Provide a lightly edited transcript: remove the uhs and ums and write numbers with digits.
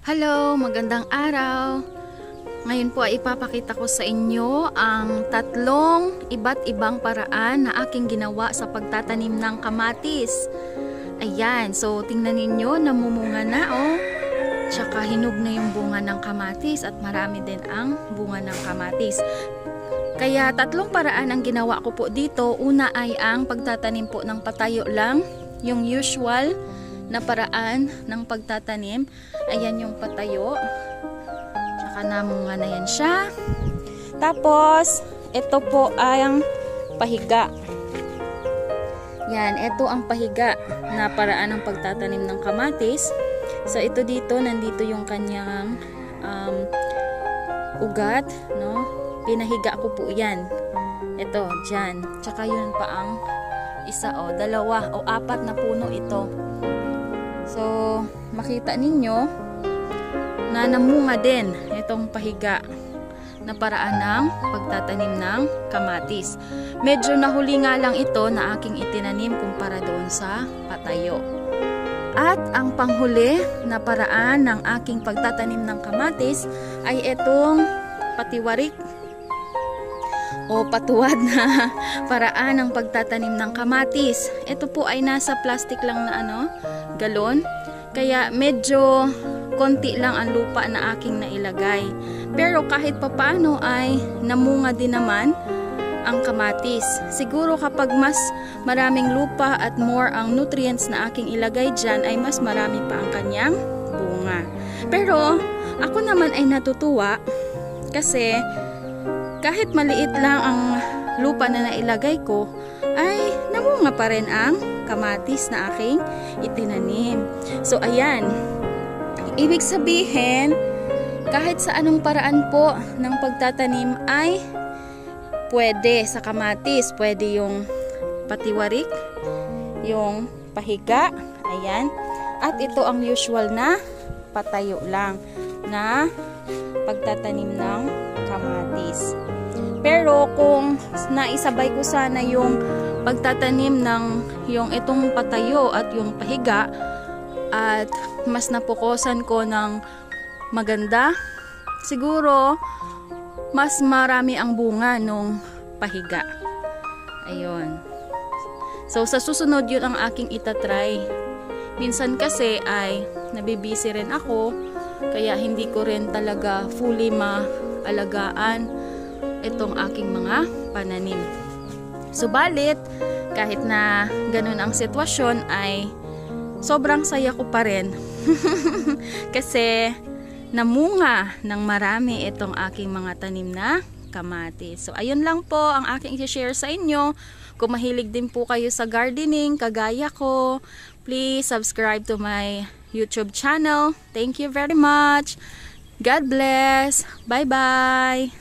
Hello, magandang araw. Ngayon po ay ipapakita ko sa inyo ang tatlong iba't ibang paraan na aking ginawa sa pagtatanim ng kamatis. Ayan, so tingnan ninyo, namumunga na oh. Tsaka hinog na yung bunga ng kamatis at marami din ang bunga ng kamatis. Kaya tatlong paraan ang ginawa ko po dito. Una ay ang pagtatanim po ng patayo lang, yung usual na paraan ng pagtatanim. Ayan yung patayo. Tsaka namunga na yan siya. Tapos, ito po ay ang pahiga. Yan, ito ang pahiga na paraan ng pagtatanim ng kamatis. So, ito dito, nandito yung kanyang ugat, no? Pinahiga ko po yan. Ito, dyan. Tsaka yun pa ang isa, o, dalawa, o apat na puno ito. So, makita ninyo na namunga din itong pahiga na paraan ng pagtatanim ng kamatis. Medyo nahuli nga lang ito na aking itinanim kumpara doon sa patayo. At ang panghuli na paraan ng aking pagtatanim ng kamatis ay itong patiwarik o patuwad na paraan ng pagtatanim ng kamatis. Ito po ay nasa plastic lang na galon. Kaya medyo konti lang ang lupa na aking nailagay. Pero kahit papaano ay namunga din naman ang kamatis. Siguro kapag mas maraming lupa at more ang nutrients na aking ilagay dyan, ay mas marami pa ang kanyang bunga. Pero ako naman ay natutuwa kasi kahit maliit lang ang lupa na nailagay ko, ay namunga pa rin ang kamatis na aking itinanim. So ayan, ibig sabihin kahit sa anong paraan po ng pagtatanim ay pwede sa kamatis. Pwede yung patiwarik, yung pahiga, ayan, at ito ang usual na patayo lang na pagtatanim ng kamatis. Pero kung naisabay ko sana yung pagtatanim ng yung itong patayo at yung pahiga at mas napokusan ko ng maganda, siguro mas marami ang bunga nung pahiga. Ayun. So sa susunod yun ang aking itatry. Minsan kasi ay nabibisi rin ako, kaya hindi ko rin talaga fully maalagaan itong aking mga pananim. Subalit, kahit na ganun ang sitwasyon ay sobrang saya ko pa rin. Kasi namunga ng marami itong aking mga tanim na kamatis. So ayun lang po ang aking i-share sa inyo. Kung mahilig din po kayo sa gardening, kagaya ko, please subscribe to my YouTube channel. Thank you very much. God bless. Bye-bye.